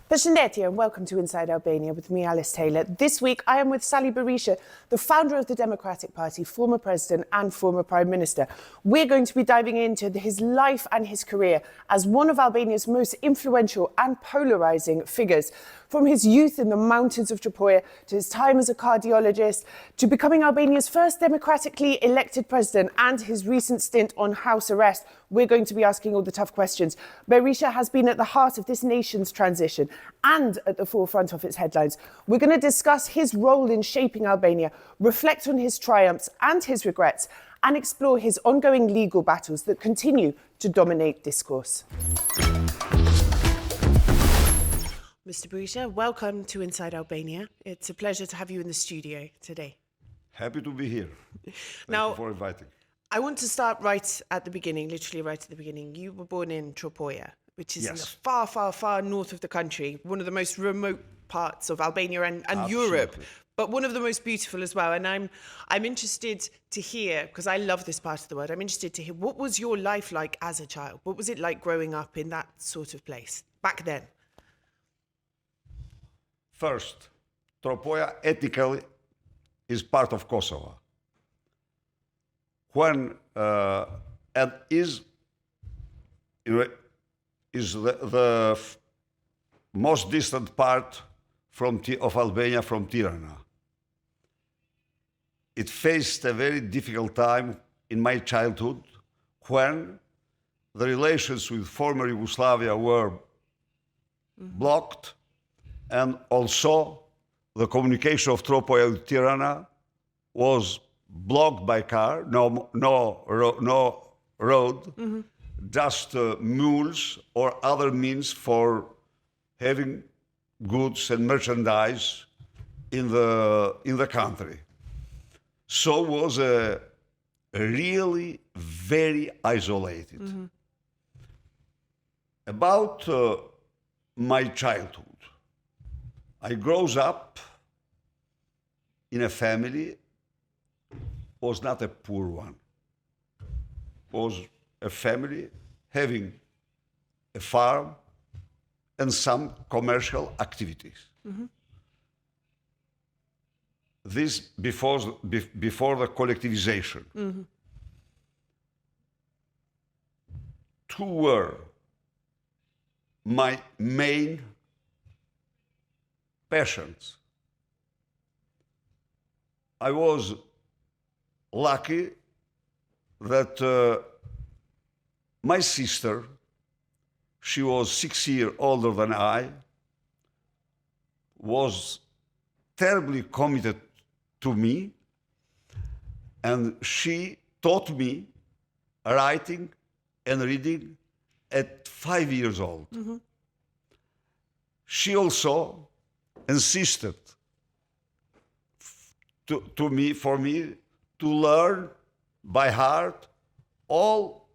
Përshëndetje and welcome to Inside Albania with me, Alice Taylor. This week I am with Sali Berisha, the founder of the Democratic Party, former president and former prime minister. We're going to be diving into his life and his career as one of Albania's most influential and polarizing figures. From his youth in the mountains of Tropoja, to his time as a cardiologist, to becoming Albania's first democratically elected president and his recent stint on house arrest, we're going to be asking all the tough questions. Berisha has been at the heart of this nation's transition and at the forefront of its headlines. We're going to discuss his role in shaping Albania, reflect on his triumphs and his regrets, and explore his ongoing legal battles that continue to dominate discourse. Mr. Berisha, welcome to Inside Albania. It's a pleasure to have you in the studio today. Happy to be here. Thank you for inviting. I want to start right at the beginning, literally right at the beginning. You were born in Tropoja, which is in the far, far, far north of the country, one of the most remote parts of Albania and Europe, but one of the most beautiful as well. And I'm interested to hear, because I love this part of the world, I'm interested to hear, what was your life like as a child? What was it like growing up in that sort of place back then? First, Tropoja ethnically is part of Kosovo. When and is the most distant part of Albania from Tirana. It faced a very difficult time in my childhood when the relations with former Yugoslavia were blocked, and also the communication of Tropoja with Tirana was blocked by car, no road, just mules or other means for having goods and merchandise in the country. So it was a really very isolated. About my childhood, I grew up in a family, was not a poor one. Was a family having a farm and some commercial activities. This before the collectivization. Two were my main passions. I was lucky that my sister, she was 6 years older than I, was terribly committed to me, and she taught me writing and reading at 5 years old. She also insisted for me to learn by heart all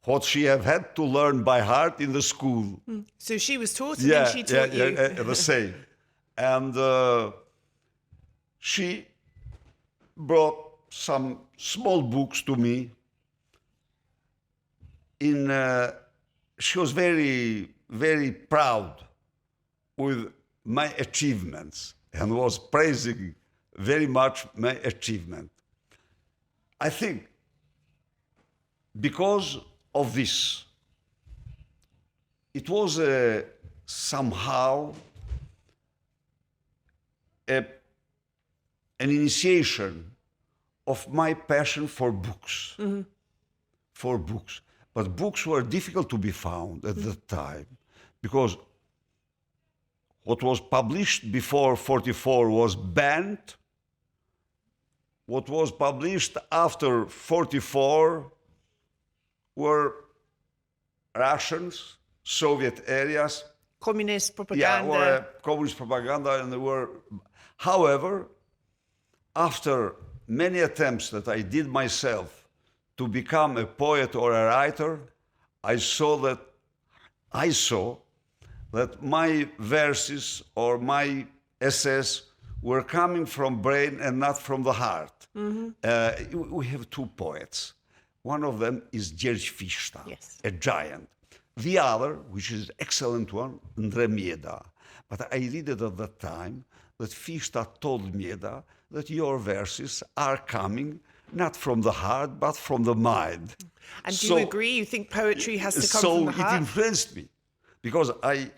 what she had to learn by heart in the school. So she was taught and then she taught you. The same. And she brought some small books to me. She was very, very proud with my achievements and was praising very much my achievement. I think because of this, it was somehow an initiation of my passion for books. For books. But books were difficult to be found at that time because what was published before 44 was banned. What was published after 44 were Russians, Soviet areas. Communist propaganda. Yeah, communist propaganda, and there were. However, after many attempts that I did myself to become a poet or a writer, I saw that my verses or my essays were coming from brain and not from the heart. We have two poets. One of them is Gjergj Fishta, Yes. a giant. The other, which is an excellent one, Ndre Mjeda. But I read it at that time that Fishta told Mjeda that your verses are coming not from the heart, but from the mind. And do you agree? You think poetry has to come from the So it heart? influenced me, because I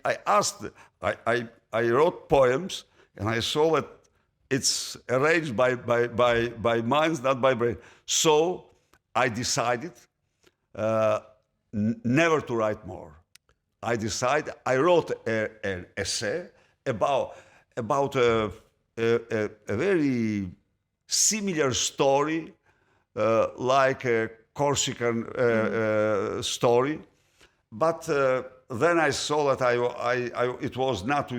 wrote poems, and I saw that it's arranged by minds, not by brain. So I decided never to write more. I wrote an essay about a very similar story, like a Corsican story, but then I saw that it was not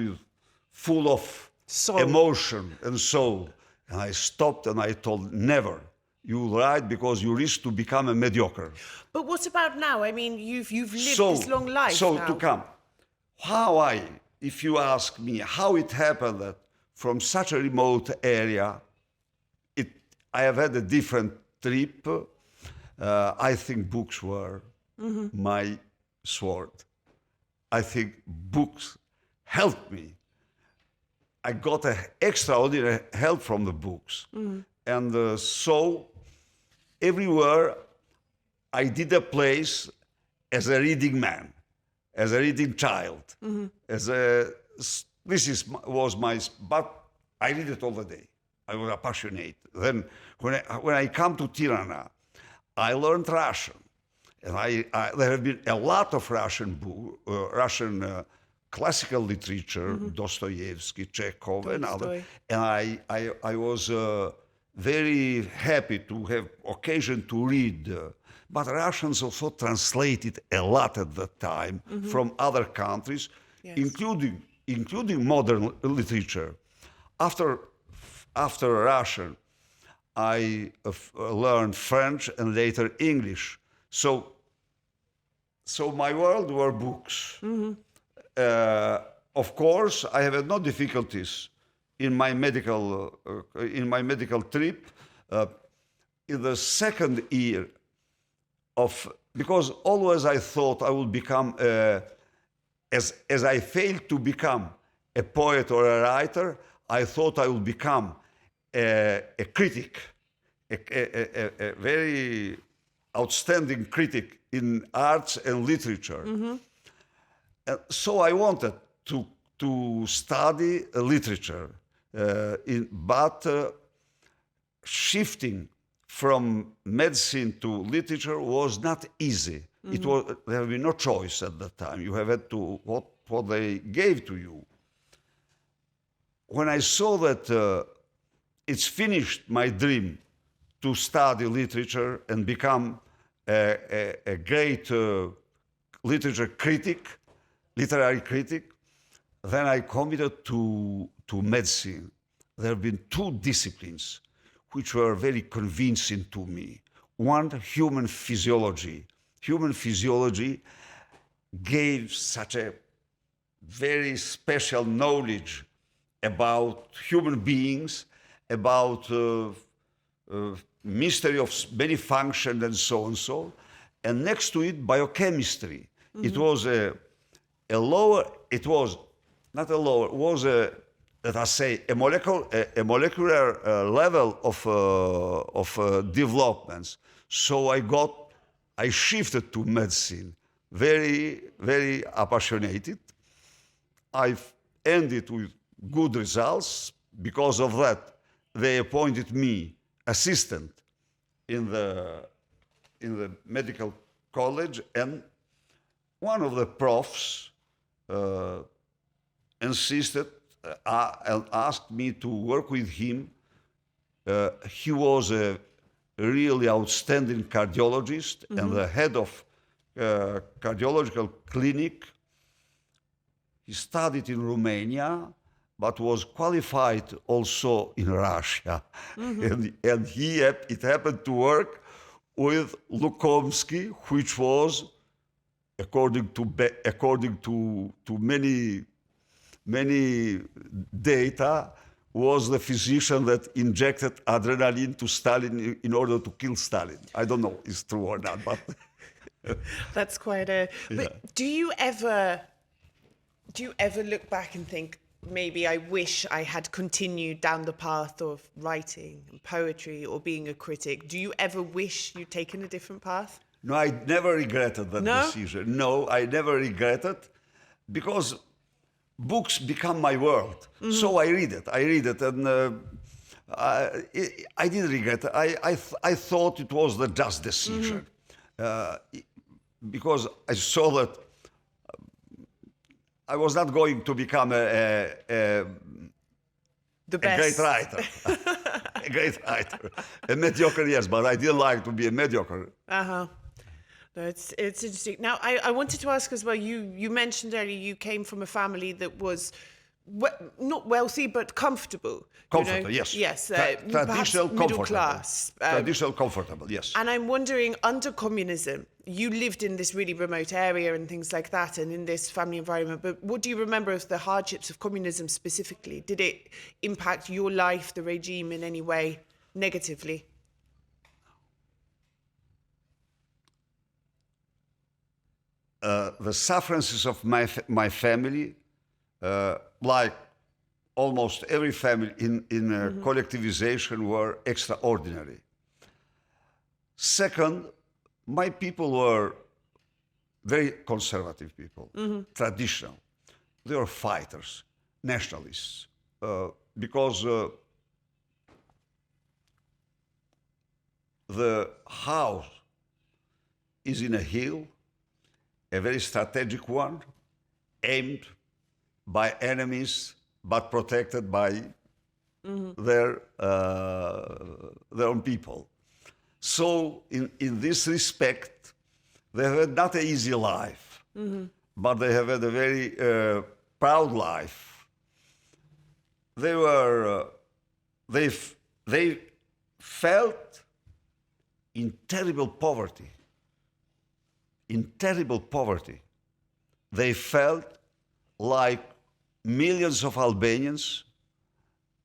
full of Soul. emotion and soul, and I stopped and I told, never. You write because you risk to become a mediocre. But what about now? I mean, you've lived So, this long life so now. to come, if you ask me how it happened that from such a remote area, I have had a different trip. I think books were my sword. I think books helped me. I got extraordinary help from the books. And so everywhere I did a place as a reading man, as a reading child, but I read it all the day. I was passionate. Then when I come to Tirana, I learned Russian. And there have been a lot of Russian classical literature, Dostoevsky, Chekhov, and others. And I was very happy to have occasion to read. But Russians also translated a lot at that time from other countries, including modern literature. After Russian, I learned French and later English. So my world were books. Of course, I have had no difficulties in my medical trip. In the second year because always I thought I would become, as I failed to become a poet or a writer, I thought I would become a critic, a very outstanding critic in arts and literature. So I wanted to study literature, but shifting from medicine to literature was not easy. There had been no choice at that time. You have had to what they gave to you. When I saw that it's finished my dream to study literature and become a great literary critic, then I committed to medicine. There have been two disciplines which were very convincing to me. One, human physiology. Human physiology gave such a very special knowledge about human beings, about mystery of many functions and so and so. And next to it, biochemistry. It was let us say, a molecular level of developments. So I shifted to medicine, very, very appassionated. I've ended with good results. Because of that, they appointed me assistant in the medical college, and one of the profs insisted and asked me to work with him. He was a really outstanding cardiologist and the head of cardiological clinic. He studied in Romania, but was qualified also in Russia. And it happened to work with Lukomsky, which was, according to many data, was the physician that injected adrenaline to Stalin in order to kill Stalin. I don't know if it's true or not, but That's quite a. But do you ever look back and think, maybe I wish I had continued down the path of writing and poetry or being a critic? Do you ever wish you'd taken a different path? no, I never regretted that decision. No, I never regretted, because books become my world. So I read it, and I didn't regret it. I thought it was the just decision, because I saw that I was not going to become The best. great writer. A great writer. A mediocre, yes, but I didn't like to be a mediocre. No, it's interesting. Now, I wanted to ask as well, you mentioned earlier you came from a family that was not wealthy, but comfortable. Comfortable, yes. Yes, Traditional, middle comfortable. class. Traditional, comfortable, yes. And I'm wondering, under communism, you lived in this really remote area and things like that, and in this family environment, but what do you remember of the hardships of communism specifically? Did it impact your life, the regime, in any way negatively? The sufferances of my family, like almost every family in collectivization, were extraordinary. Second, my people were very conservative people, traditional. They were fighters, nationalists, because the house is in a hill, a very strategic one, aimed by enemies, but protected by their own people. So in this respect, they have had not an easy life, but they have had a very proud life. They were, they felt in terrible poverty. In terrible poverty. They felt like millions of Albanians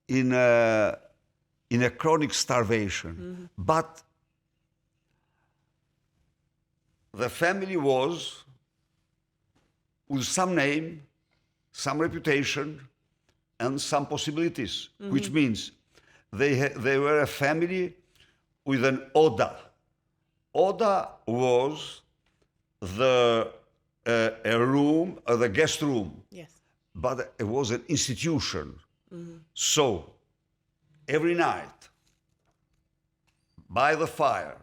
in a chronic starvation. But the family was with some name, some reputation, and some possibilities, which means they were a family with an Oda. Oda was a room, the guest room. Yes. But it was an institution. So every night, by the fire,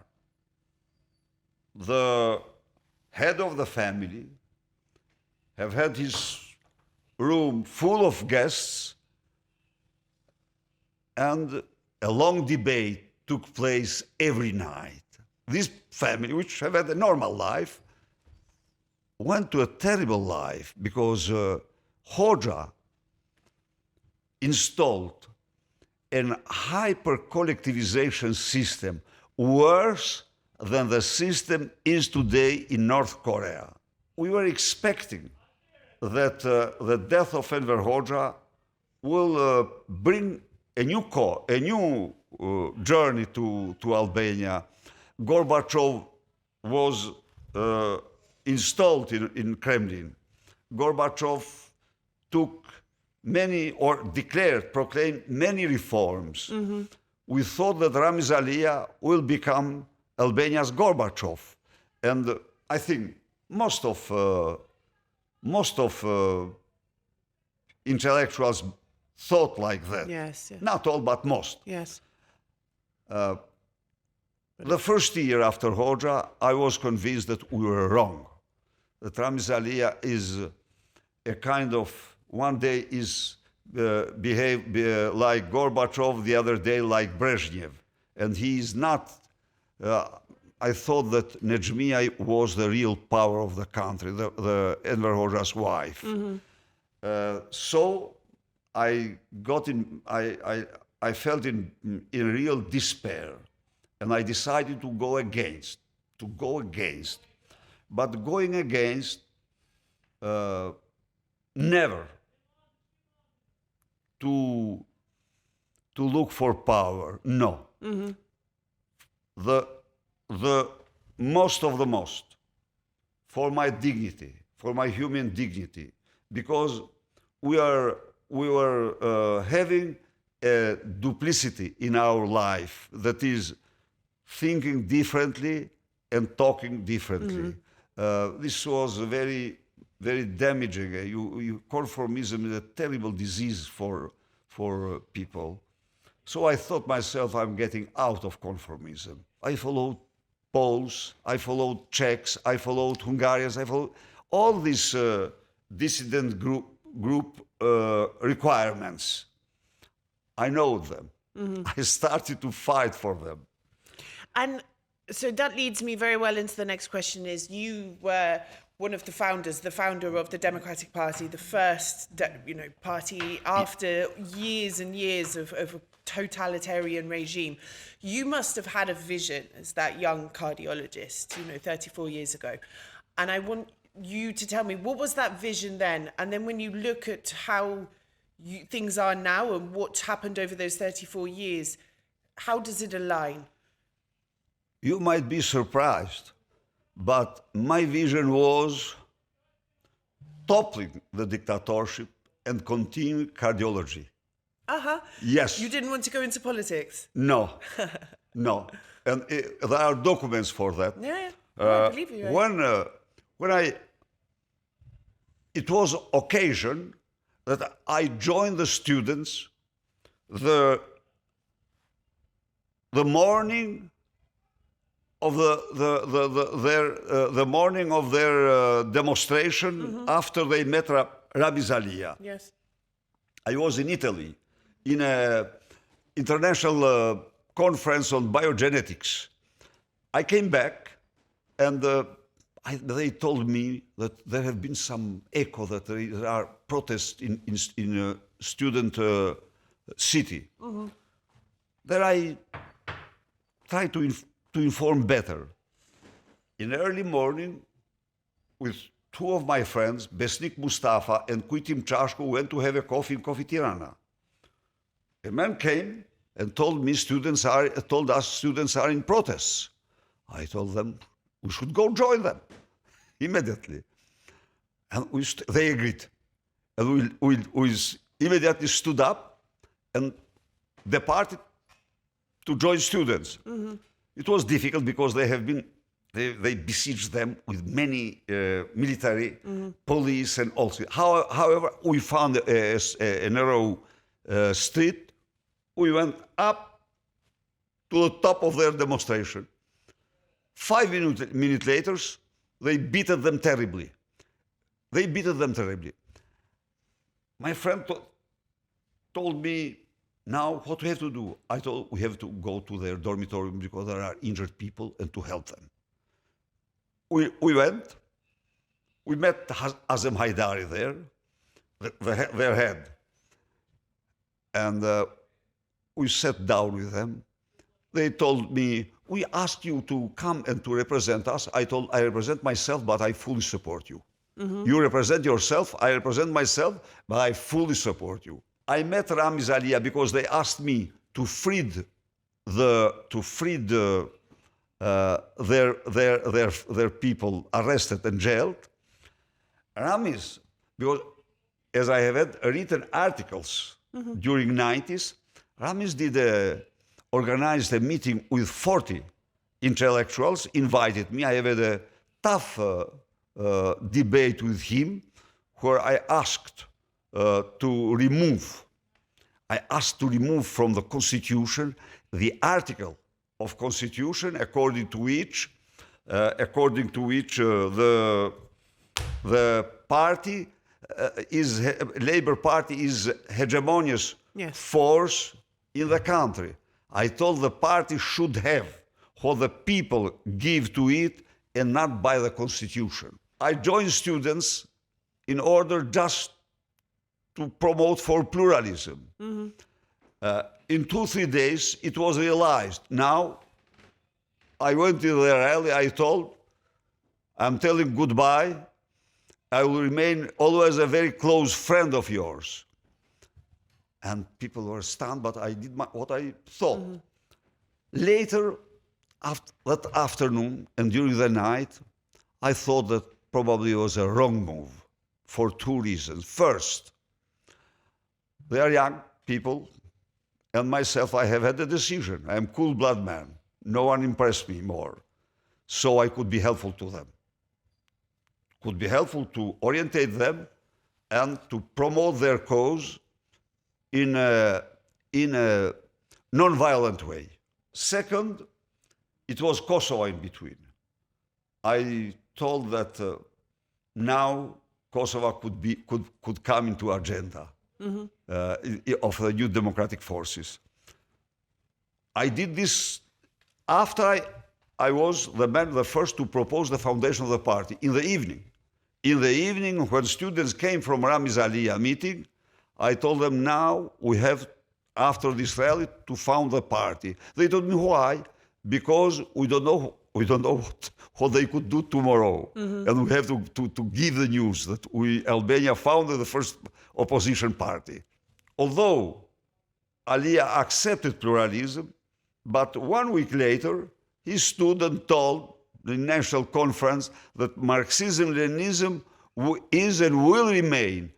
the head of the family have had his room full of guests, and a long debate took place every night. This family, which have had a normal life, went to a terrible life because Hoxha installed an hyper-collectivization system worse than the system is today in North Korea. We were expecting that the death of Enver Hoxha will bring a new journey to Albania. Gorbachev was installed in Kremlin. Gorbachev took many, or proclaimed many reforms. We thought that Ramiz Alia will become Albania's Gorbachev. And I think most of intellectuals thought like that. Yes, yes. Not all, but most. Yes. The first year after Hoxha, I was convinced that we were wrong. That Ramiz Alia is a kind of, one day is behave like Gorbachev, the other day like Brezhnev. And he is not, I thought that Nejmiya was the real power of the country, the Enver Hoxha's wife. So I felt in real despair. And I decided to go against. But going against, never to to look for power. No. The most of the most, for my dignity, for my human dignity, because we were having a duplicity in our life, that is thinking differently and talking differently. This was very, very damaging. Conformism is a terrible disease for people. So I thought myself, I'm getting out of conformism. I followed Poles, I followed Czechs, I followed Hungarians, I followed all these dissident group requirements. I know them. I started to fight for them. And so that leads me very well into the next question is, you were one of the founders, the founder of the Democratic Party, the first party after years and years of a totalitarian regime. You must have had a vision as that young cardiologist, 34 years ago. And I want you to tell me, what was that vision then? And then when you look at how things are now and what's happened over those 34 years, how does it align? You might be surprised, but my vision was toppling the dictatorship and continue cardiology. Yes. You didn't want to go into politics? No, no. And there are documents for that. Yeah, I believe you. It was occasion that I joined the students the morning of the morning of their demonstration after they met Rabbi Zalia. Yes. I was in Italy in an international conference on biogenetics. I came back and they told me that there have been some echo that there are protests in a student city. Then I tried to inform better. In the early morning, with two of my friends, Besnik Mustafa and Kujtim Chashko, went to have a coffee in Coffee Tirana. A man came and told us students are in protests. I told them we should go join them immediately. And they agreed. And we immediately stood up and departed to join students. It was difficult because they besieged them with many military, police, and also. However, we found a narrow street. We went up to the top of their demonstration. 5 minutes later, they beat them terribly. My friend told me, now what we have to do? I told we have to go to their dormitory because there are injured people and to help them. We went. We met Azem Haidari there, their head. And we sat down with them. They told me, we asked you to come and to represent us. I told, I represent myself, but I fully support you. You represent yourself, I represent myself, but I fully support you. I met Rami Zalia because they asked me to free their people arrested and jailed. Ramis, because as I have had written articles during 90s, Ramis organized a meeting with 40 intellectuals, invited me. I have had a tough debate with him where I asked to remove from the Constitution the article of Constitution according to which the party Labour Party is hegemonious force in the country. I told the party should have what the people give to it and not by the Constitution. I joined students in order just to promote for pluralism. In 2-3 days, it was realized. Now, I went to the rally, I told, I'm telling goodbye. I will remain always a very close friend of yours. And people were stunned, but I did what I thought. Later, that afternoon and during the night, I thought that probably it was a wrong move for two reasons. First, they are young people, and myself, I have had a decision. I am cool-blood man. No one impressed me more. So I could be helpful to them. Could be helpful to orientate them and to promote their cause in a non-violent way. Second, it was Kosovo in between. I told that now Kosovo could come into agenda of the new democratic forces. I did this after I was the first to propose the foundation of the party in the evening. In the evening, when students came from Ramiz Alia meeting, I told them now we have, after this rally, to found the party. They told me why, because we don't know what they could do tomorrow. And we have to give the news that Albania founded the first opposition party. Although Alia accepted pluralism, but 1 week later, he stood and told the National Conference that Marxism-Leninism is and will remain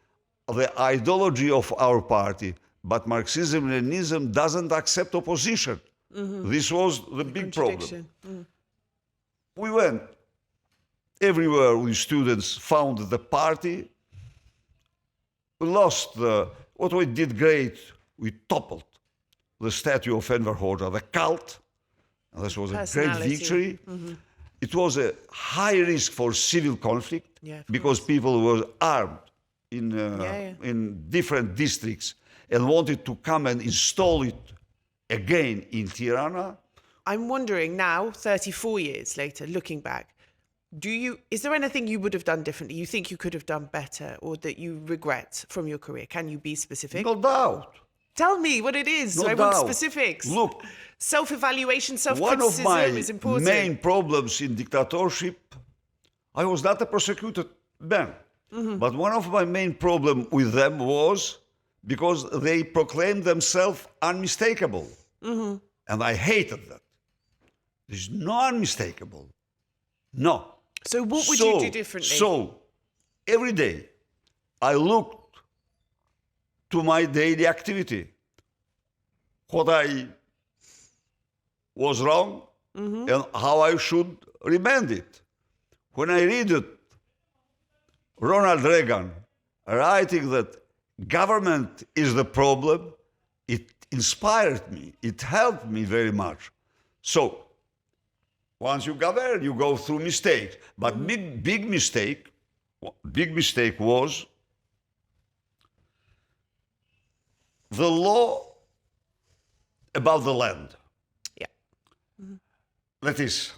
the ideology of our party, but Marxism-Leninism doesn't accept opposition. This was the big problem. We went everywhere with students, found the party, lost what we did great, we toppled the statue of Enver Hoxha, the cult, and this was a great victory. It was a high risk for civil conflict because people were armed in different districts and wanted to come and install it again in Tirana. I'm wondering now, 34 years later, looking back, is there anything you would have done differently? You think you could have done better, or that you regret from your career? Can you be specific? No doubt. Tell me what it is. No I doubt. want specifics. Look, self-evaluation, one self-criticism of is my important. main problems in dictatorship, I was not a prosecuted man, but one of my main problems with them was because they proclaimed themselves unmistakable. And I hated that. There's no unmistakable. No. So what would you do differently? So every day I looked to my daily activity, what I was wrong and how I should amend it. When I read it, Ronald Reagan writing that government is the problem, it inspired me. It helped me very much. So once you govern, you go through mistakes. But big mistake was the law about the land. Yeah. That is,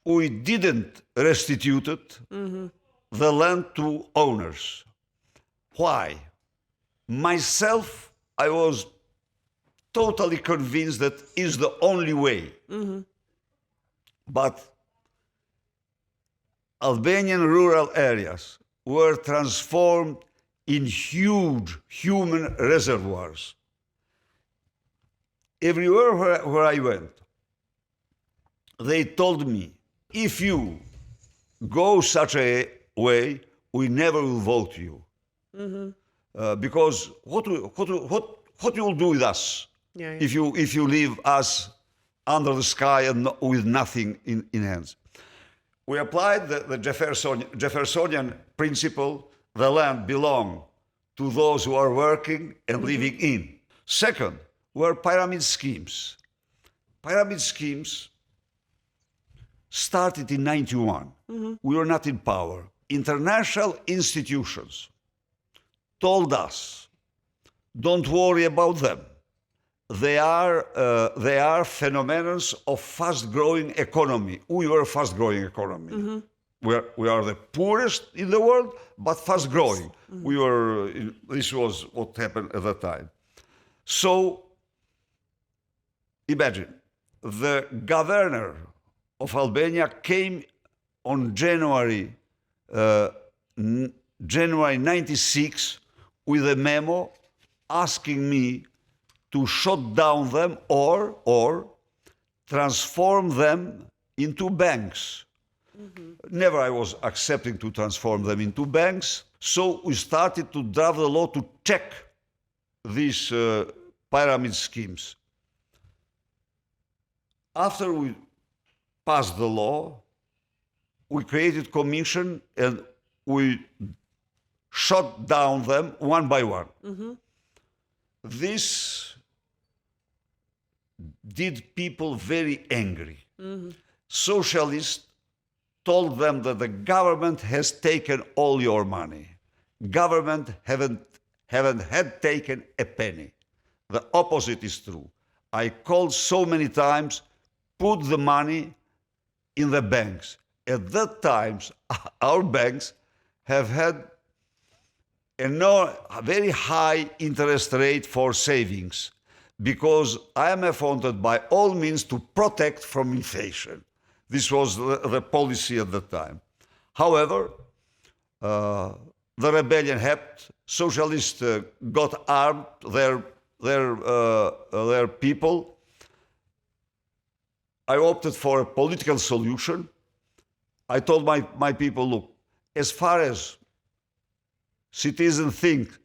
we didn't restitute it, the land to owners. Why? Myself, I was totally convinced that is the only way. But Albanian rural areas were transformed in huge human reservoirs. Everywhere where I went, they told me, if you go such a way, we never will vote you. Because what you will do with us if you leave us under the sky and with nothing in hands? We applied the Jeffersonian principle, the land belongs to those who are working and living in. Second, were pyramid schemes. Pyramid schemes started in 91. We were not in power. International institutions told us, don't worry about them. They are phenomena of fast-growing economy. We were a fast-growing economy. We are the poorest in the world, but fast-growing. This was what happened at that time. So, imagine, the governor of Albania came on January 96 with a memo asking me to shut down them or transform them into banks. Never I was accepting to transform them into banks. So we started to draft the law to check these pyramid schemes. After we passed the law, we created commission and we shut down them one by one. This did people very angry. Socialists told them that the government has taken all your money. Government haven't had taken a penny. The opposite is true. I called so many times, put the money in the banks. At that time, our banks have had a very high interest rate for savings because IMF wanted by all means to protect from inflation. This was the policy at that time. However, the rebellion happened. Socialists got armed, their people. I opted for a political solution. I told my people, look, as far as citizens think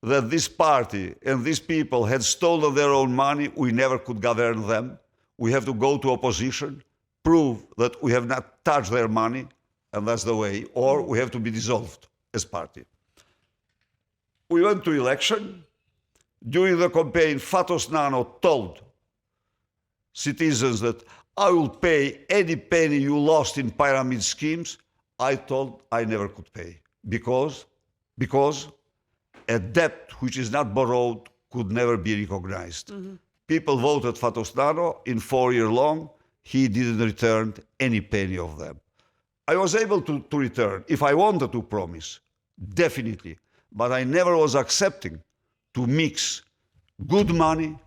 that this party and these people had stolen their own money, we never could govern them. We have to go to opposition, prove that we have not touched their money, and that's the way, or we have to be dissolved as party. We went to election. During the campaign, Fatos Nano told citizens that I will pay any penny you lost in pyramid schemes. I told I never could pay because a debt which is not borrowed could never be recognized. People voted Fatos Nano. In 4 years long, he didn't return any penny of them. I was able to return if I wanted to promise, definitely. But I never was accepting to mix good money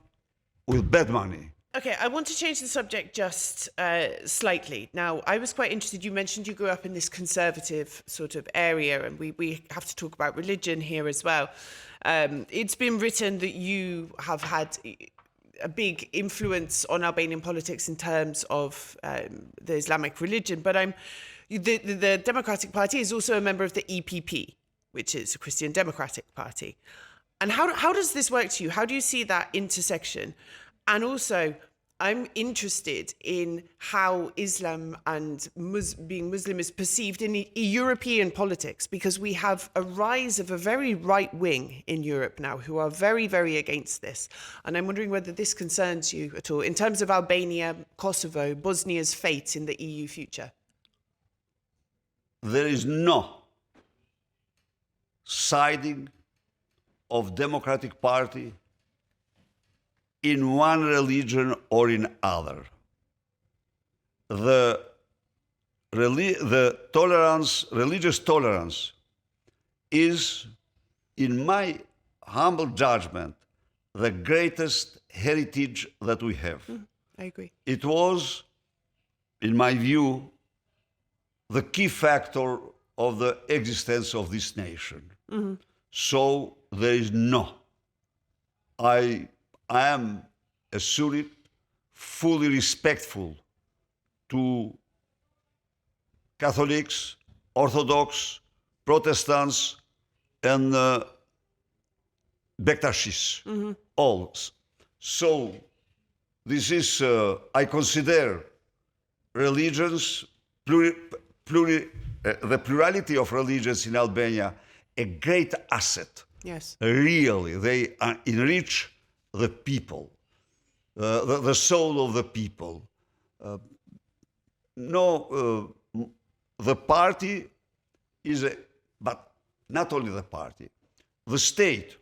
with bad money. Okay, I want to change the subject just slightly. Now, I was quite interested. You mentioned you grew up in this conservative sort of area, and we have to talk about religion here as well. It's been written that you have had a big influence on Albanian politics in terms of the Islamic religion, but the Democratic Party is also a member of the EPP, which is a Christian Democratic Party. And how does this work to you? How do you see that intersection? And also, I'm interested in how Islam and being Muslim is perceived in European politics, because we have a rise of a very right wing in Europe now who are very, very against this. And I'm wondering whether this concerns you at all in terms of Albania, Kosovo, Bosnia's fate in the EU future. There is no siding of Democratic Party in one religion or in other. The religious tolerance is, in my humble judgment, the greatest heritage that we have. I agree. It was, in my view, the key factor of the existence of this nation. So there is no. I am a Sunnite, fully respectful to Catholics, Orthodox, Protestants, and Bektashis, all. So this is, I consider religions, the plurality of religions in Albania a great asset. Yes. Really, they enrich the people, the soul of the people. The party is but not only the party. The state,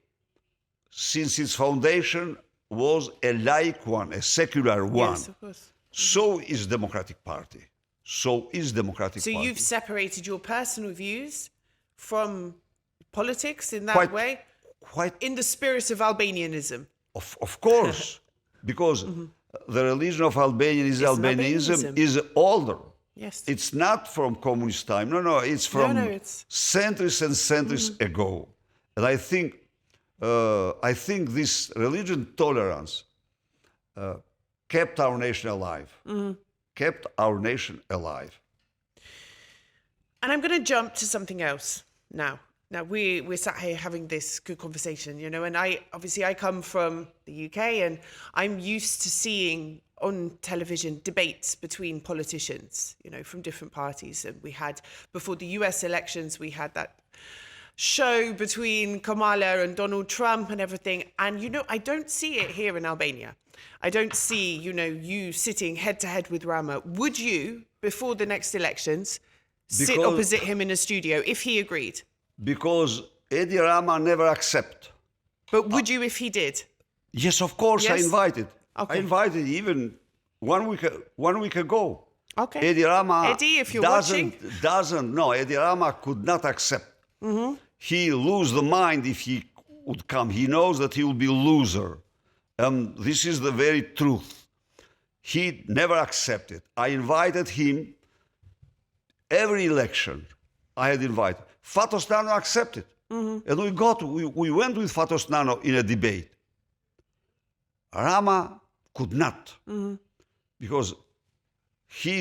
since its foundation, was a laic one, a secular one. Yes, of course. So is Democratic Party. So Party. You've separated your personal views from politics in that way? Quite. In the spirit of Albanianism? Of course. Because the religion of Albanism is older. Yes. It's not from communist time. No, it's from centuries and centuries ago. And I think I think this religion tolerance kept our nation alive. Kept our nation alive. And I'm going to jump to something else now. Now, we're sat here having this good conversation, you know, and I come from the UK and I'm used to seeing on television debates between politicians, you know, from different parties. And we had, before the US elections, we had that show between Kamala and Donald Trump and everything. And, you know, I don't see it here in Albania. I don't see, you know, you sitting head to head with Rama. Would you, before the next elections, sit opposite him in a studio if he agreed? Because Edi Rama never accept. But would you if he did? Yes, of course, Yes? I invited. Okay. I invited even 1 week ago. Okay. Edi Rama Eddie, if you're watching. Edi Rama could not accept. He lose the mind if he would come. He knows that he will be loser. This is the very truth. He never accepted. I invited him every election. I had invited. Fatos Nano accepted. And we went with Fatos Nano in a debate. Rama could not. Because he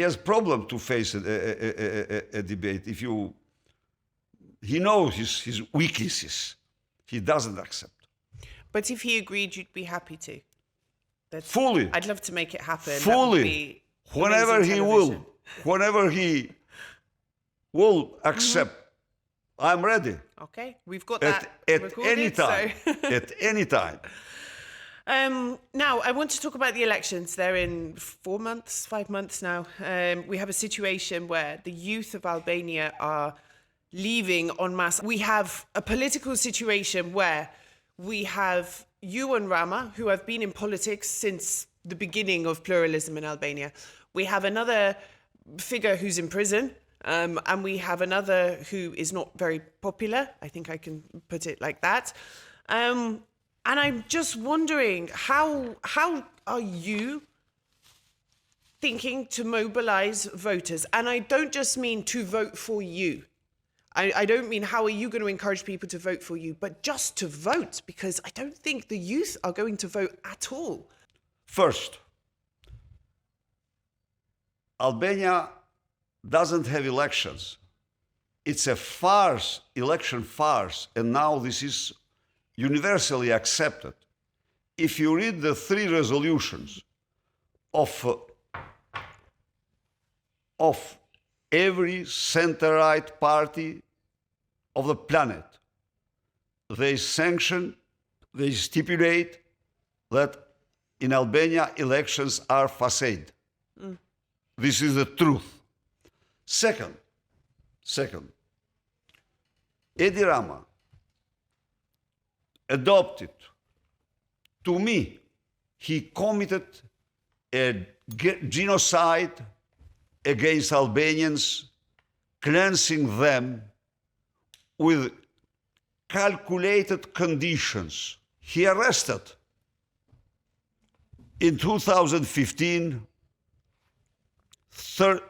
has problem to face a debate. He knows his weaknesses. He doesn't accept. But if he agreed, you'd be happy to? Fully. I'd love to make it happen. Fully. Whenever he will accept, I'm ready. Okay, we've got that At recorded, any time. so. At any time. Now, I want to talk about the elections. They're in 5 months now. We have a situation where the youth of Albania are leaving en masse. We have a political situation where we have you and Rama, who have been in politics since the beginning of pluralism in Albania. We have another figure who's in prison, and we have another who is not very popular. I think I can put it like that. And I'm just wondering, how are you thinking to mobilize voters? And I don't just mean to vote for you. I don't mean how are you going to encourage people to vote for you, but just to vote, because I don't think the youth are going to vote at all. First, Albania doesn't have elections. It's a farce, election farce, and now this is universally accepted. If you read the 3 resolutions of every center-right party of the planet, they stipulate that in Albania elections are facade. This is the truth. Second, Edi Rama adopted, to me, he committed a genocide against Albanians, cleansing them with calculated conditions. He arrested in 2015,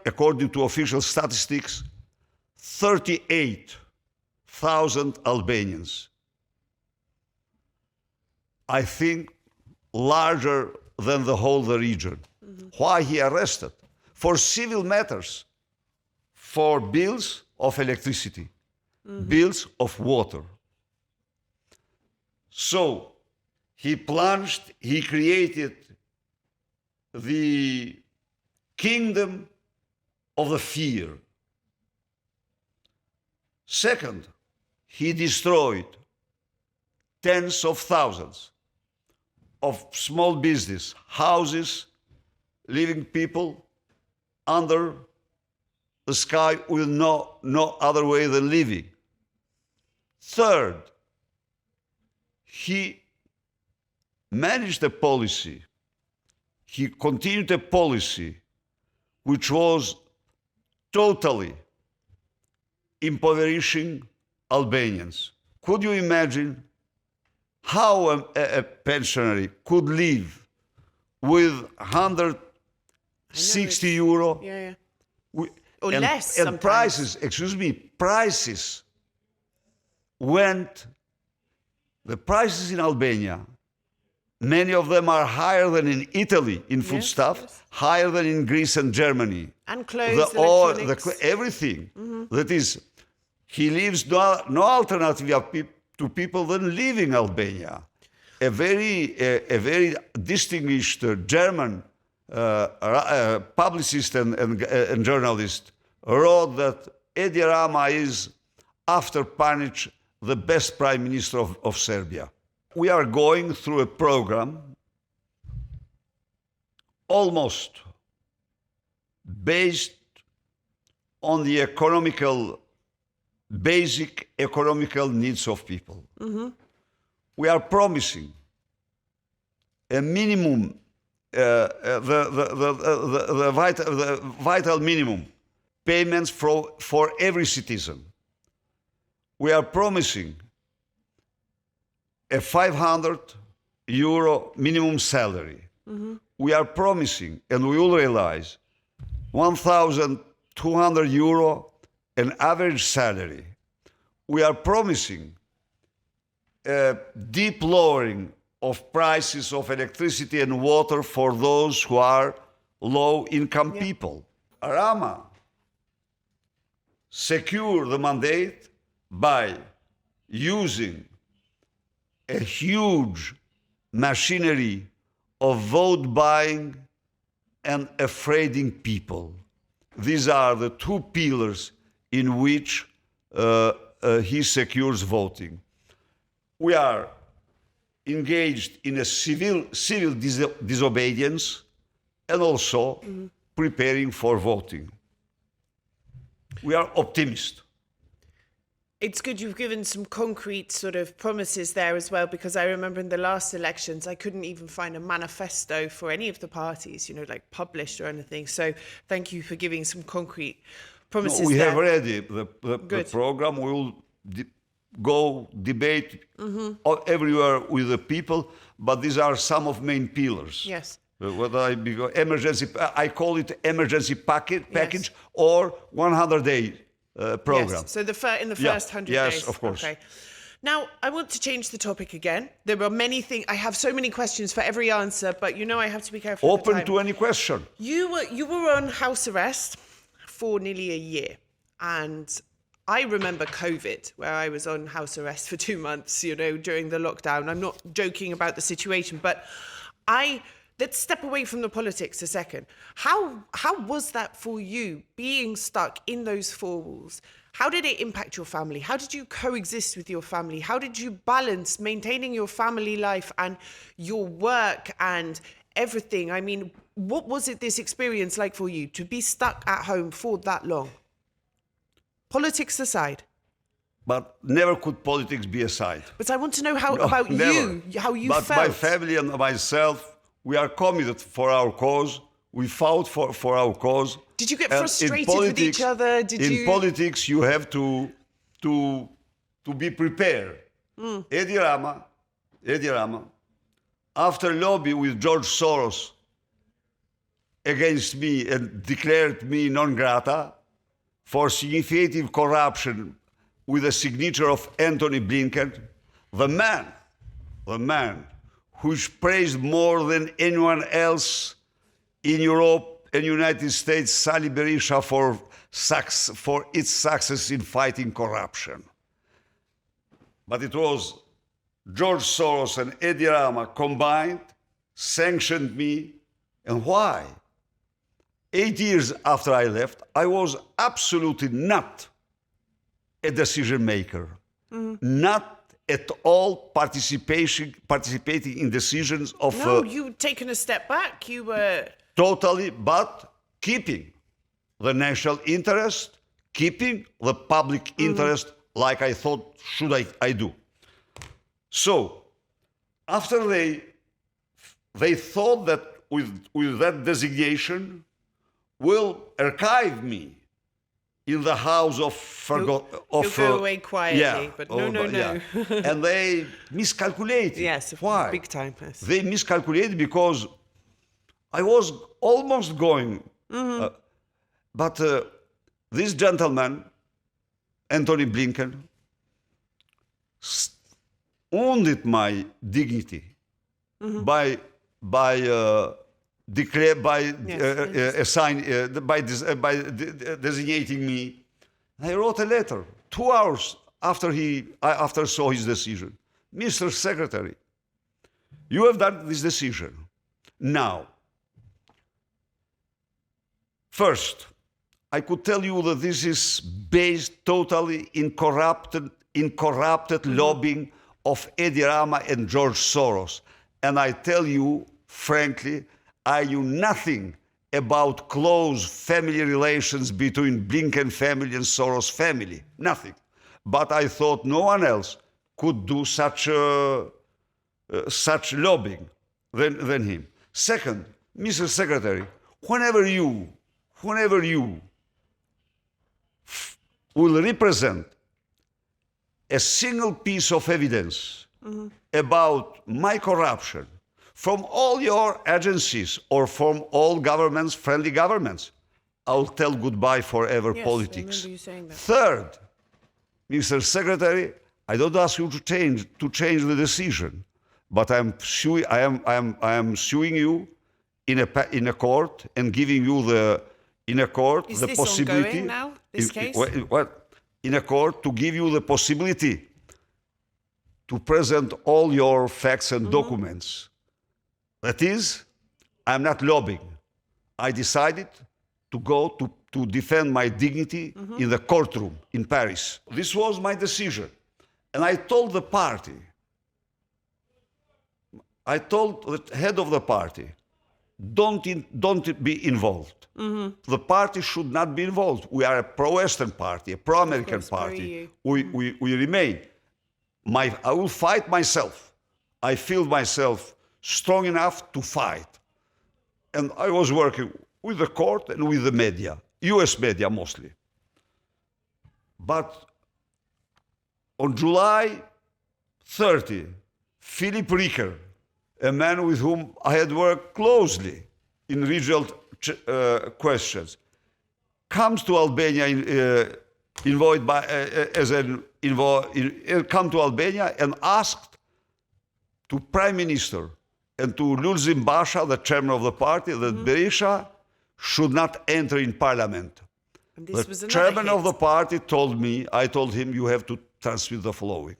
according to official statistics, 38,000 Albanians. I think larger than the whole region. Why he arrested? For civil matters, for bills of electricity, bills of water. So he plunged, he created the kingdom of the fear. Second, he destroyed tens of thousands of small business, houses, living people under the sky with no other way than living. Third, he managed a policy, he continued a policy which was totally impoverishing Albanians. Could you imagine how a pensionary could live with 160 euro? Yeah. Or less and sometimes. prices went, the prices in Albania, many of them are higher than in Italy in foodstuff, higher than in Greece and Germany. And clothes, electronics. Everything. That is, he leaves no alternative to people than leaving Albania. A very distinguished German publicist and journalist wrote that Edi Rama is, after Panic, the best prime minister of Serbia. We are going through a program almost based on the basic economical needs of people. We are promising a minimum, the vital minimum payments for every citizen. We are promising a 500 euro minimum salary. We are promising, and we will realize, 1,200 euro an average salary. We are promising a deep lowering of prices of electricity and water for those who are low-income people. Rama secured the mandate by using a huge machinery of vote buying and afraiding people. These are the two pillars in which he secures voting. We are engaged in a civil disobedience and also preparing for voting. We are optimists. It's good you've given some concrete sort of promises there as well, because I remember in the last elections, I couldn't even find a manifesto for any of the parties, you know, like published or anything. So thank you for giving some concrete promises We there. have ready the program. We will go debate everywhere with the people, but these are some of main pillars. Yes. I call it emergency package or 100-day program. Yes. So in the first 100 days. Yes, of course. Okay. Now, I want to change the topic again. There are many things. I have so many questions for every answer, but you know I have to be careful. Open to any question. You were on house arrest for nearly a year, and I remember COVID, where I was on house arrest for 2 months, you know, during the lockdown. I'm not joking about the situation, but let's step away from the politics a second. How was that for you, being stuck in those four walls? How did it impact your family? How did you coexist with your family? How did you balance maintaining your family life and your work and everything? I mean, what was this experience like for you to be stuck at home for that long? Politics aside. But never could politics be aside. But I want to know how you but felt. My family and myself, we are committed for our cause. We fought for our cause. Did you get frustrated with each other? In politics, you have to be prepared. Edi Rama, after lobby with George Soros against me and declared me non grata for significant corruption with the signature of Anthony Blinken, the man who's praised more than anyone else in Europe and United States, Sally Berisha, for its success in fighting corruption. But it was George Soros and Edi Rama combined, sanctioned me. And why? 8 years after I left, I was absolutely not a decision maker, not at all participating in decisions of... No, you'd taken a step back. You were... Totally, but keeping the national interest, keeping the public interest, like I thought I do. So, after they thought that with that designation will archive me in the house of You'll go away quietly, but no. Yeah. And they miscalculated. Yes, why? Big time. Yes. They miscalculated because I was almost going. But this gentleman, Anthony Blinken, wounded my dignity by designating me. I wrote a letter 2 hours after saw his decision. Mr. Secretary, you have done this decision. Now, first, I could tell you that this is based totally in corrupted lobbying of Eddie Rama and George Soros. And I tell you, frankly, I knew nothing about close family relations between Blinken family and Soros family. Nothing. But I thought no one else could do such lobbying than him. Second, Mr. Secretary, whenever you will represent a single piece of evidence about my corruption from all your agencies or from all governments, friendly governments, I'll tell goodbye forever politics. I remember you saying that. Third, Mr. Secretary, I don't ask you to change the decision, but I am suing you in a court and giving you the possibility. Ongoing now, this case? In a court to give you the possibility to present all your facts and documents. That is, I'm not lobbying. I decided to go to defend my dignity in the courtroom in Paris. This was my decision. And I told the party, I told the head of the party, don't be involved. The party should not be involved. We are a pro-Western party, a pro-American party. We remain. I will fight myself. I feel myself strong enough to fight. And I was working with the court and with the media, US media mostly. But on July 30, Philip Ricker, a man with whom I had worked closely in regional questions, comes to Albania come to Albania and asked to Prime Minister and to Lulzim Basha, the chairman of the party, that Berisha should not enter in parliament. And this was The another chairman hit. of the party told me, I told him, you have to transmit the following.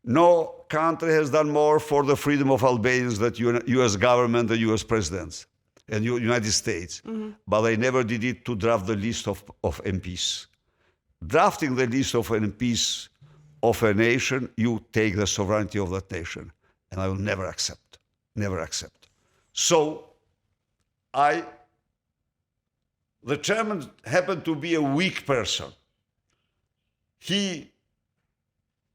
No country has done more for the freedom of Albanians than US government, the US presidents, and United States. But they never did it to draft the list of MPs. Drafting the list of MPs of a nation, you take the sovereignty of that nation. And I will never accept, never accept. So, the chairman happened to be a weak person. He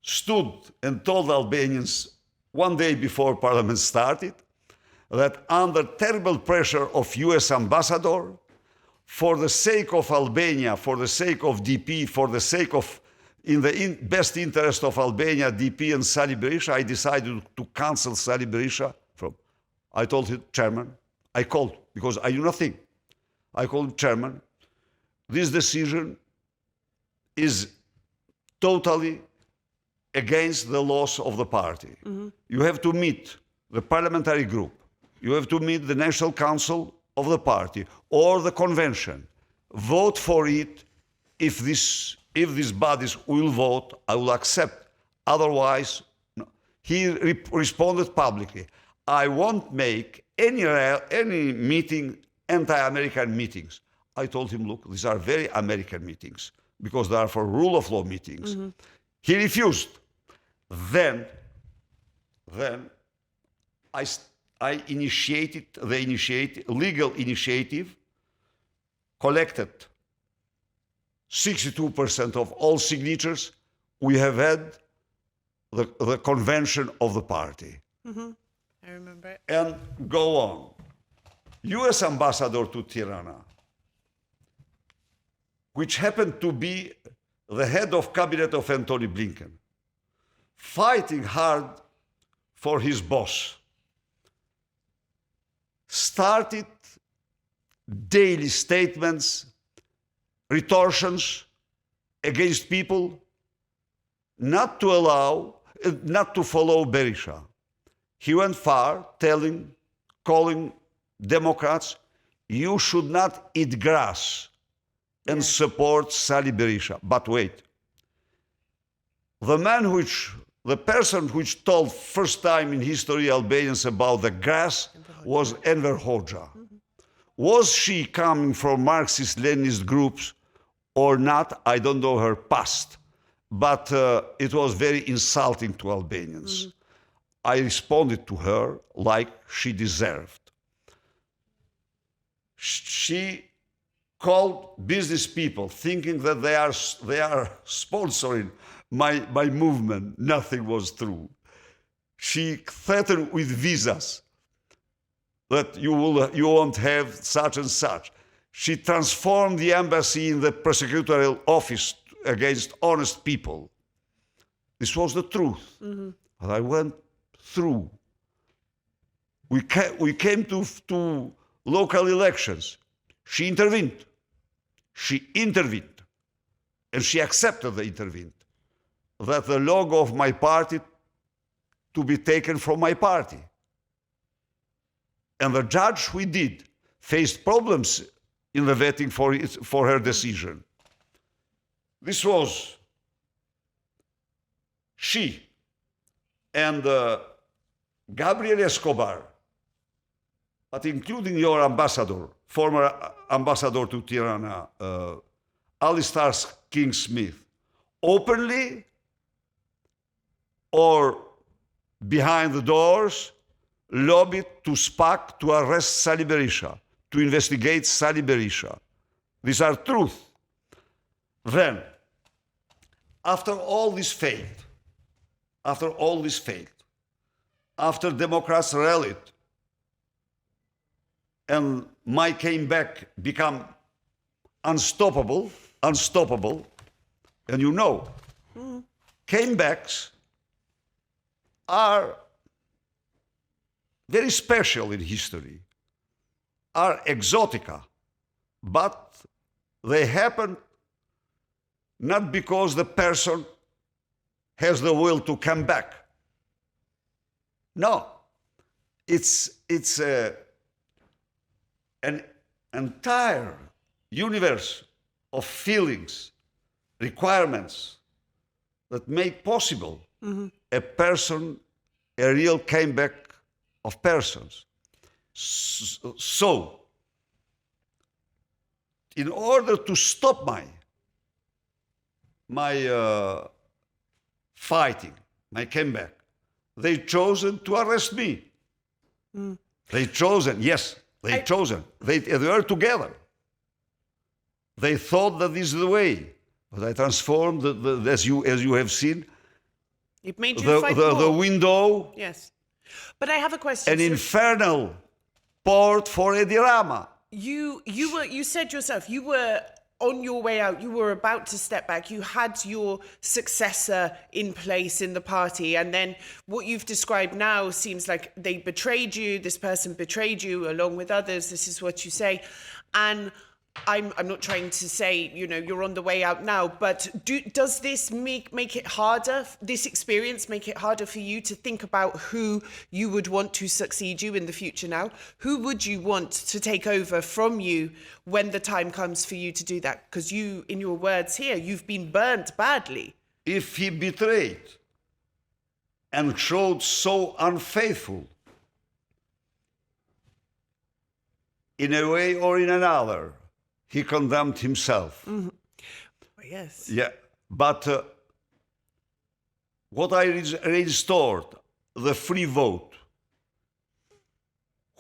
stood and told Albanians one day before Parliament started that under terrible pressure of US ambassador, for the sake of Albania, for the sake of DP, for the sake of, in the best interest of Albania, DP and Sali Berisha, I decided to cancel Sali Berisha I told him, chairman, I called, because I knew nothing. I called chairman, this decision is totally against the laws of the party. You have to meet the parliamentary group. You have to meet the National Council of the party or the convention. Vote for it. If these bodies will vote, I will accept. Otherwise, no. He responded publicly, I won't make any meeting anti-American meetings. I told him, look, these are very American meetings because they are for rule of law meetings. He refused. Then I initiated the legal initiative, collected 62% of all signatures. We have had the convention of the party. I remember it. And go on. US ambassador to Tirana, which happened to be the head of cabinet of Antony Blinken, fighting hard for his boss, started daily statements, retortions against people not to follow Berisha. He went far, calling Democrats, you should not eat grass and support Sali Berisha. But wait, the person which told first time in history Albanians about the grass was Enver Hoxha. Was she coming from Marxist-Leninist groups or not? I don't know her past, but it was very insulting to Albanians. I responded to her like she deserved. She called business people thinking that they are sponsoring my movement. Nothing was true. She threatened with visas that you won't have such and such. She transformed the embassy in the prosecutorial office against honest people. This was the truth. And I went through. We came to local elections. She intervened. And she accepted the intervention. That the logo of my party to be taken from my party. And the judge, we did, faced problems in the vetting for her decision. This was she and Gabriel Escobar, but including your ambassador, former ambassador to Tirana, Alistair King Smith, openly or behind the doors, lobbied to SPAC to arrest Sali Berisha, to investigate Sali Berisha. These are truth. Then, after all this failed, after Democrats rallied, and my comeback become unstoppable, and you know, comebacks are very special in history, are exotica, but they happen not because the person has the will to come back. No, it's an entire universe of feelings, requirements that make possible a real comeback of persons. So, in order to stop my fighting, my comeback, they chosen to arrest me. They chosen, yes, they chosen. They were together. They thought that this is the way, but I transformed, as you have seen, it made you fight more. The window. Yes. But I have a question. An infernal port for a drama. You said yourself, you were on your way out, you were about to step back, you had your successor in place in the party, and then what you've described now seems like they betrayed you, this person betrayed you along with others, this is what you say. And I'm not trying to say, you're on the way out now, but does this make it harder, this experience make it harder for you to think about who you would want to succeed you in the future now? Who would you want to take over from you when the time comes for you to do that? Because you, in your words here, you've been burnt badly. If he betrayed and showed so unfaithful in a way or in another, he condemned himself. Yes. Yeah, but what I restored, the free vote.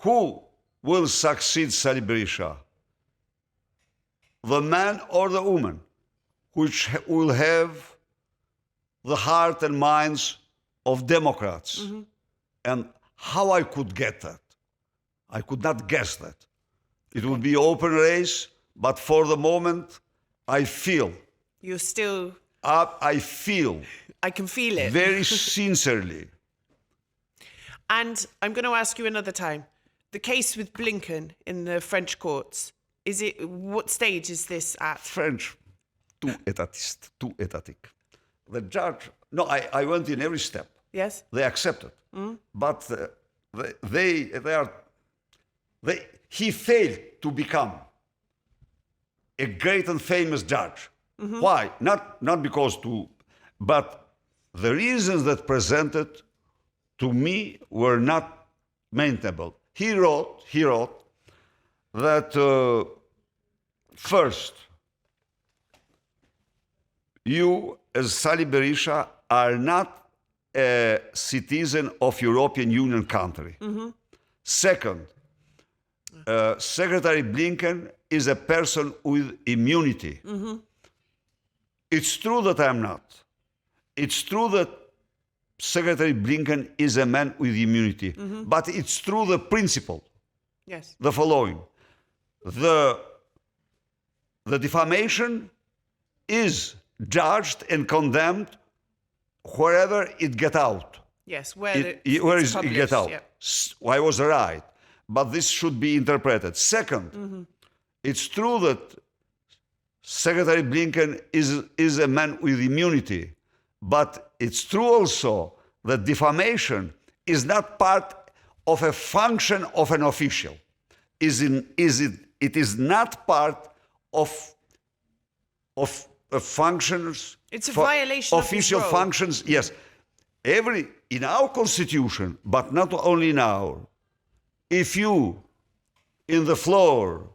Who will succeed Sali Berisha? The man or the woman, which will have the heart and minds of Democrats. And how I could get that? I could not guess that. It would be open race. But for the moment, I feel. You're still. I feel. I can feel it. Very sincerely. And I'm going to ask you another time. The case with Blinken in the French courts, what stage is this at? French, too etatist, too etatic. the judge, no, I went in every step. Yes. They accepted. But he failed to become a great and famous judge. Why? Not because but the reasons that presented to me were not maintainable. He wrote that first, you as Sali Berisha are not a citizen of European Union country. Second, Secretary Blinken is a person with immunity. It's true that I'm not. It's true that Secretary Blinken is a man with immunity. But it's true the principle, Yes. the following. The defamation is judged and condemned wherever it get out. Yes. Where Where it's is it get published, out? yeah. I was right. But this should be interpreted. Second, it's true that Secretary Blinken is a man with immunity. But it's true also that defamation is not part of a function of an official. It is not part of functions. It's a violation of his official role. functions. Yes, in our constitution, but not only in our. If you, in the floor,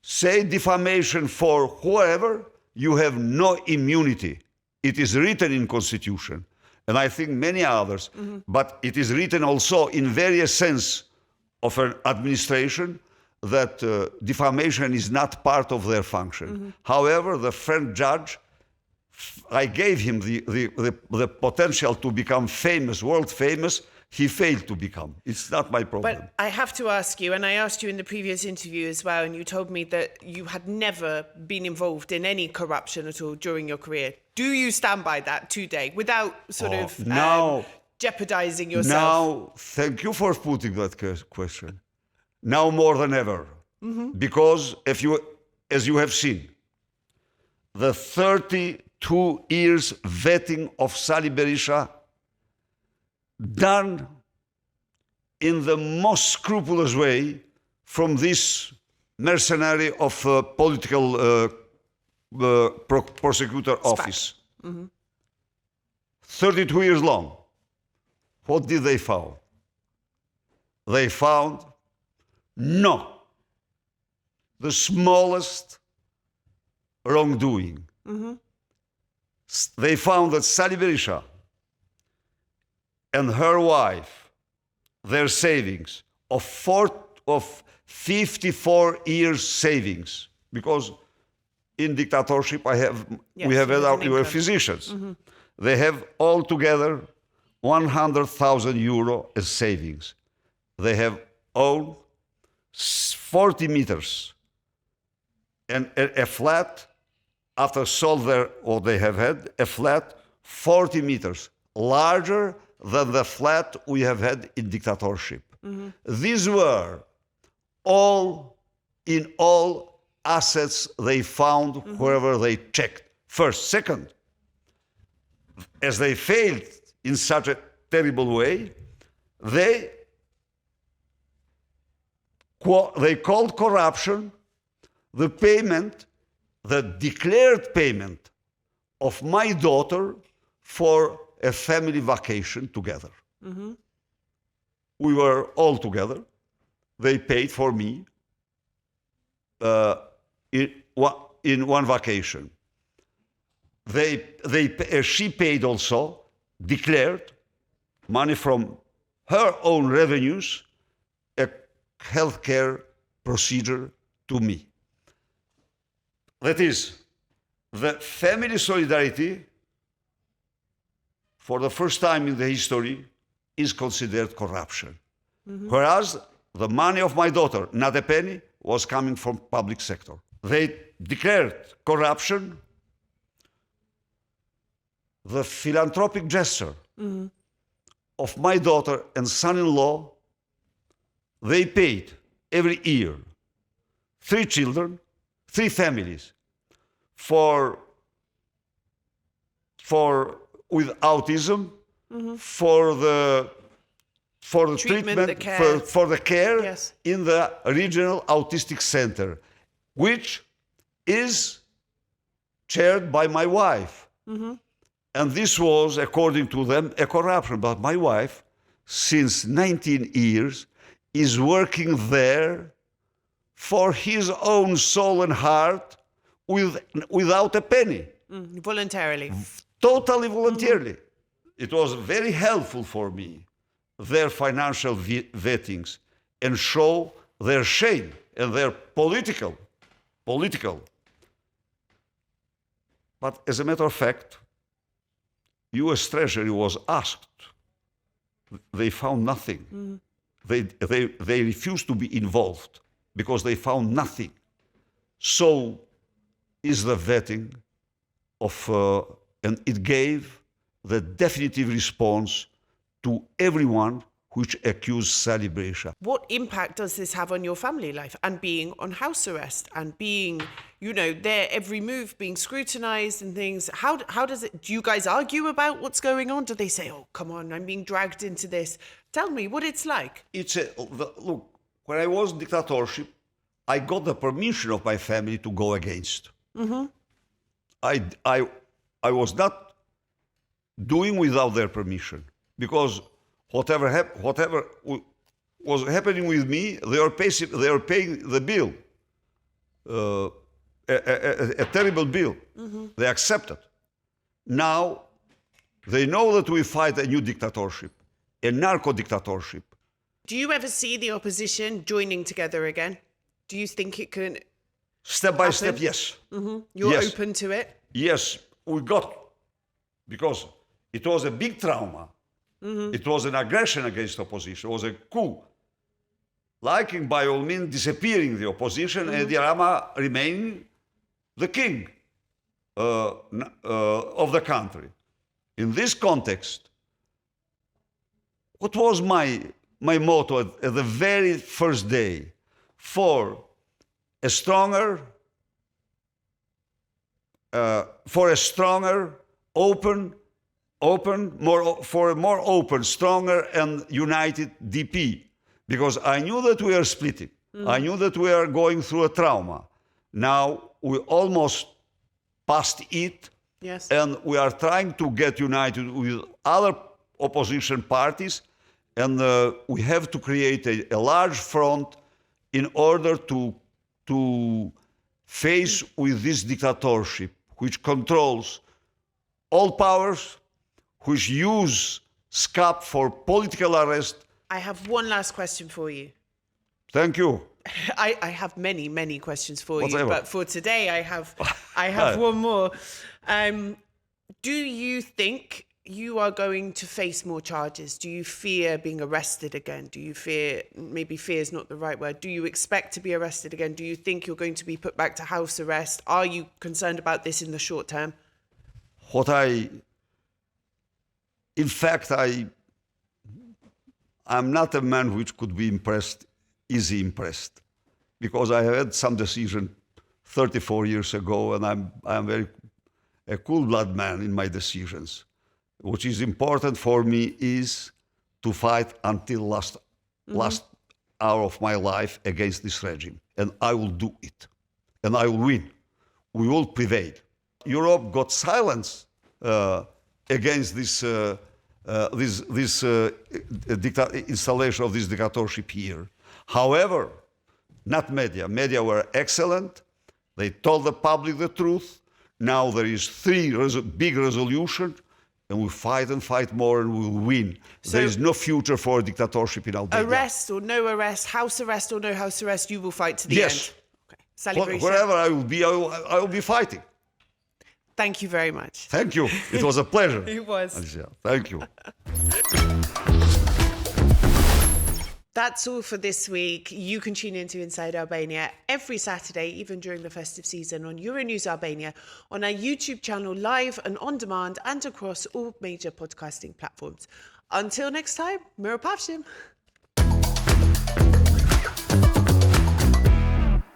say defamation for whoever, you have no immunity. It is written in Constitution, and I think many others, but it is written also in various sense of an administration that defamation is not part of their function. However, the French judge, I gave him the potential to become famous, world famous. He failed to become. It's not my problem. But I have to ask you, and I asked you in the previous interview as well, and you told me that you had never been involved in any corruption at all during your career. Do you stand by that today without sort of now, jeopardizing yourself? Now, thank you for putting that question. Now more than ever. Because as you have seen, the 32 years vetting of Sali Berisha done in the most scrupulous way from this mercenary of political prosecutor office. 32 years long. What did they found? They found the smallest wrongdoing. They found that Sali Berisha and her wife, their savings of 54 years savings, because in dictatorship we have our physicians. They have altogether 100,000 euro as savings. They have owned 40 meters and a flat after sold they have had a flat 40 meters larger than the flat we have had in dictatorship. These were all assets they found wherever they checked. First. Second, as they failed in such a terrible way, they called corruption the declared payment of my daughter for a family vacation together. We were all together. They paid for me in one vacation. She paid also, declared money from her own revenues, a healthcare procedure to me. That is, the family solidarity, for the first time in the history, is considered corruption. Whereas the money of my daughter, not a penny, was coming from public sector. They declared corruption. The philanthropic gesture of my daughter and son-in-law, they paid every year 3 children, 3 families, for with autism, for the treatment, the care. for the care Yes. in the regional autistic center, which is chaired by my wife. And this was, according to them, a corruption. But my wife, since 19 years, is working there for his own soul and heart without a penny. Voluntarily. Totally voluntarily. It was very helpful for me, their financial vettings, and show their shame and their political. But as a matter of fact, U.S. Treasury was asked. They found nothing. They refused to be involved because they found nothing. So is the vetting and it gave the definitive response to everyone which accused Sally Berisha. What impact does this have on your family life and being on house arrest and being, their every move being scrutinized and things? How does it, do you guys argue about what's going on? Do they say, oh, come on, I'm being dragged into this? Tell me what it's like. Look, when I was in dictatorship, I got the permission of my family to go against. I was not doing without their permission, because whatever was happening with me, they were paying the bill, a terrible bill. They accepted. Now they know that we fight a new dictatorship, a narco-dictatorship. Do you ever see the opposition joining together again? Do you think it can? Step by step, yes. You're Yes. open to it? Yes, we got, because it was a big trauma. It was an aggression against opposition. It was a coup. Liking, by all means, disappearing the opposition and Diarama remaining the king of the country. In this context, what was my motto at the very first day? For a stronger, open, for a more open, stronger, and united DP, because I knew that we are splitting. I knew that we are going through a trauma. Now we almost past it, Yes. and we are trying to get united with other opposition parties, and we have to create a large front in order to face with this dictatorship, which controls all powers, which use SCAP for political arrest. I have one last question for you. Thank you. I have many, many questions for you, Whatever. but for today I have one more. Do you think you are going to face more charges? Do you fear being arrested again? Do you fear, maybe fear is not the right word, do you expect to be arrested again? Do you think you're going to be put back to house arrest? Are you concerned about this in the short term? In fact, I'm not a man which could be easy impressed, because I had some decision 34 years ago, and I'm a cool-blooded man in my decisions. What is important for me is to fight until last hour of my life against this regime, and I will do it, and I will win. We will prevail. Europe got silence against this installation of this dictatorship here. However, not media. Media were excellent. They told the public the truth. Now there is three big resolutions, and we fight and fight more, and we will win. So, there is no future for a dictatorship in Albania. Arrest or no arrest, house arrest or no house arrest, you will fight to the end? Yes. Okay. Sally Berisha, Wherever I will be, I will be fighting. thank you very much. Thank you. It was a pleasure. It was. Alicia. Thank you. That's all for this week. You can tune into Inside Albania every Saturday, even during the festive season, on Euronews Albania, on our YouTube channel, live and on demand, and across all major podcasting platforms. Until next time, Mira Pavshim.